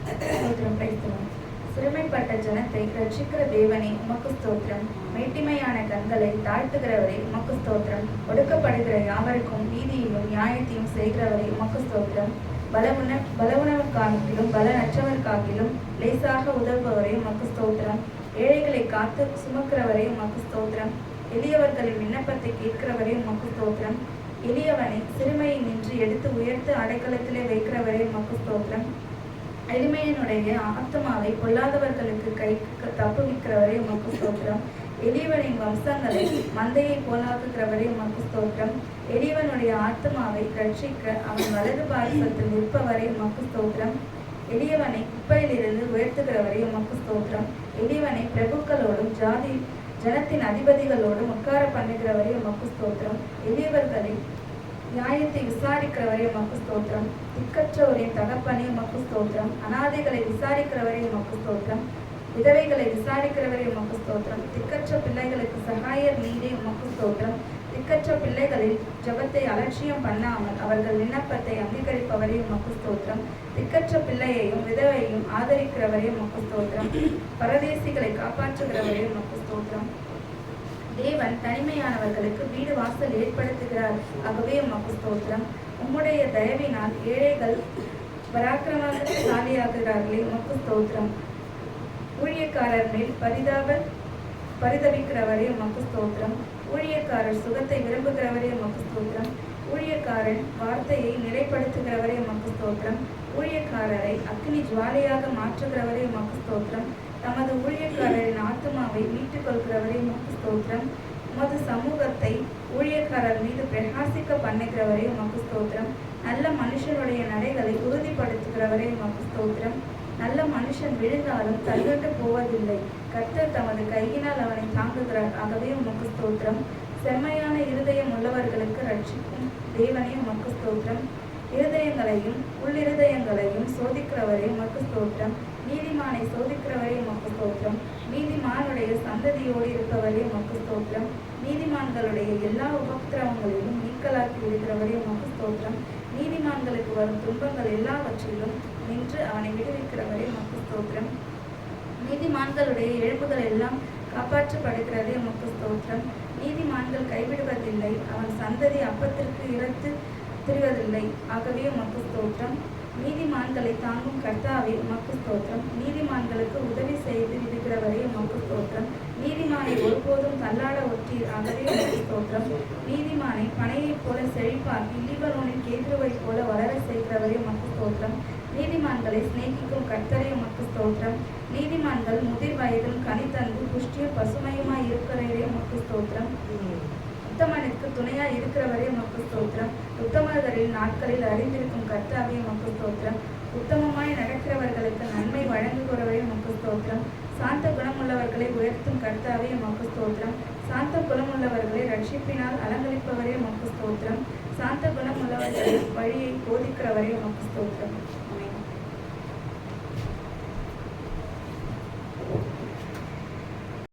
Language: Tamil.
ஸ்தோத்திரம். பிரைஸ்தலம். சிறுமைப்பட்ட ஜனத்தை ரட்சிக்கிற தேவனே உமக்கு ஸ்தோத்திரம். மேட்டிமையான கண்களை தாழ்த்துகிறவரே உமக்கு ஸ்தோத்திரம். ஒடுக்கப்படுகிற யாவருக்கும் நீதியையும் நியாயத்தையும் செய்கிறவரே உமக்கு ஸ்தோத்திரம். பலவுணவர்காகிலும் பலனற்றவர்காகிலும் லேசாக உதவுபவரே உமக்கு ஸ்தோத்திரம். ஏழைகளை காத்து சுமக்கிறவரே உமக்கு ஸ்தோத்திரம். எளியவர்களின் விண்ணப்பத்தை கேட்கிறவரே உமக்கு ஸ்தோத்திரம். எளியவனை சிறுமையை நின்று எடுத்து உயர்த்து அடைக்கலத்திலே வைக்கிறவரே உமக்கு ஸ்தோத்திரம். எளிமையினுடைய ஆத்மாவை பொல்லாதவர்களுக்கு கை தப்புவிக்கிறவரே உமக்கு ஸ்தோத்திரம். எளியவனின் வம்சங்களை மந்தையை போலாக்குகிறவரே உமக்கு ஸ்தோத்திரம். எளியவனுடைய ஆத்மாவை ரட்சிக்க அவன் வலது பாரசத்தில் நிற்பவரே உமக்கு ஸ்தோத்திரம். எளியவனை குப்பையிலிருந்து உயர்த்துகிறவரே உமக்கு ஸ்தோத்திரம். எளியவனை பிரபுக்களோடும் ஜனத்தின் அதிபதிகளோடும் உட்கார பண்ணுகிறவரே உமக்கு ஸ்தோத்திரம். எளியவர்களை நியாயத்தை விசாரிக்கிறவரே உமக்கு ஸ்தோத்திரம். திக்கற்றவரின் தகப்பனே உமக்கு ஸ்தோத்திரம். அநாதைகளை விசாரிக்கிறவரே உமக்கு ஸ்தோத்திரம். விதவைகளை விசாரிக்கிறவரே உமக்கு ஸ்தோத்திரம். திக்கற்ற பிள்ளைகளுக்கு சகாயர் நீரே உமக்கு ஸ்தோத்திரம். திக்கற்ற பிள்ளைகளில் ஜபத்தை அலட்சியம் பண்ணாமல் அவர்கள் விண்ணப்பத்தை அங்கீகரிப்பவரே உமக்கு ஸ்தோத்திரம். திக்கற்ற பிள்ளையையும் விதவையையும் ஆதரிக்கிறவரே உமக்கு ஸ்தோத்திரம். பரதேசிகளை காப்பாற்றுகிறவரே உமக்கு ஸ்தோத்திரம். தேவன் தனிமையானவர்களுக்கு வீடு வாசல் ஏற்படுத்துகிறார். ஆகவே உமக்கு ஸ்தோத்திரம். உம்முடைய தயவினால் ஏழைகள் பராக்கிரமசாலியாகிறார்களே உமக்கு ஸ்தோத்திரம். ஊழியக்காரர் மேல் பரிதவிக்கிறவரே உமக்கு ஸ்தோத்திரம். ஊழியக்காரர் சுகத்தை விரும்புகிறவரே உமக்கு ஸ்தோத்திரம். ஊழியக்காரன் வார்த்தையை நிலைப்படுத்துகிறவரே உமக்கு ஸ்தோத்திரம். ஊழியக்காரரை அக்னி ஜுவாலையாக மாற்றுகிறவரே உமக்கு ஸ்தோத்திரம். தமது ஊழியக்காரரின் ஆத்மாவை மீட்டுக் கொள்கிறவரே உமக்கு ஸ்தோத்திரம். உமது சமூகத்தை ஊழியக்காரர் மீது பிரகாசிக்க பண்ணுகிறவரே உமக்கு ஸ்தோத்திரம். நல்ல மனுஷனுடைய நடைகளை உறுதிப்படுத்துகிறவரே உமக்கு ஸ்தோத்திரம். நல்ல மனுஷன் விழுந்தாலும் கைவிட்டு போவதில்லை. கர்த்தர் தமது கையினால் அவனை தாங்குகிறார். ஆகவே உமக்கு ஸ்தோத்திரம். செம்மையான இருதயம் உள்ளவர்களுக்கு ரட்சிக்கும் தேவனே உமக்கு ஸ்தோத்திரம். இருதயங்களையும் உள்ளிருதயங்களையும் சோதிக்கிறவரே உமக்கு ஸ்தோத்திரம். நீதிமானை சோதிக்கிறவரே உமக்கு ஸ்தோத்திரம். நீதிமானுடைய சந்ததியோடு இருப்பவரே உமக்கு ஸ்தோத்திரம். நீதிமான்களுடைய எல்லா உபத்திரவங்களிலும் நீக்கலாக்கி விடுகிறவரே உமக்கு ஸ்தோத்திரம். நீதிமான்களுக்கு வரும் துன்பங்கள் எல்லாவற்றிலும் நின்று அவனை விடுவிக்கிறவரே உமக்கு ஸ்தோத்திரம். நீதிமான்களுடைய இழப்புகள் எல்லாம் காப்பாற்றப்படுகிறதே உமக்கு ஸ்தோத்திரம். நீதிமான்கள் கைவிடுவதில்லை. அவன் சந்ததி அப்பத்திற்கு இறத்து திரிவதில்லை. ஆகவே உமக்கு ஸ்தோத்திரம். நீதிமான்களை தாங்கும் கர்த்தாவே உமக்கு ஸ்தோத்திரம். நீதிமான்களுக்கு உதவி செய்து விடுகிறவரே உமக்கு ஸ்தோத்திரம். நீதிமானை ஒருபோதும் தள்ளாட ஒட்டீர். ஆகவே உமக்கு ஸ்தோத்திரம். நீதிமானை பனையைப் போல செழிப்பாக்கி லீபனோனின் கேதுருவைப் போல வளர செய்கிறவரே உமக்கு ஸ்தோத்திரம். நீதிமான்களை சிநேகிக்கும் கர்த்தரே உமக்கு ஸ்தோத்திரம். நீதிமான்கள் முதிர் வயதில் கனி தந்து புஷ்டியும் பசுமையுமாய் இருக்கிறவரே உமக்கு ஸ்தோத்திரம். உத்தமனுக்கு துணையாய் இருக்கிறவரே உமக்கு ஸ்தோத்திரம். உத்தமர்களின் நாட்களில் அறிந்திருக்கும் கர்த்தாவே உமக்கு ஸ்தோத்திரம். உத்தமமாய் நடக்கிறவர்களுக்கு நன்மை வழங்குகிறவரே உமக்கு ஸ்தோத்திரம். சாந்த குணமுள்ளவர்களை உயர்த்தும் கர்த்தாவே உமக்கு ஸ்தோத்திரம். சாந்த குணமுள்ளவர்களை ரட்சிப்பினால் அலங்கரிப்பவரே உமக்கு ஸ்தோத்திரம். சாந்த குணமுள்ளவர்களை வழியை போதிக்கிறவரே உமக்கு ஸ்தோத்திரம்.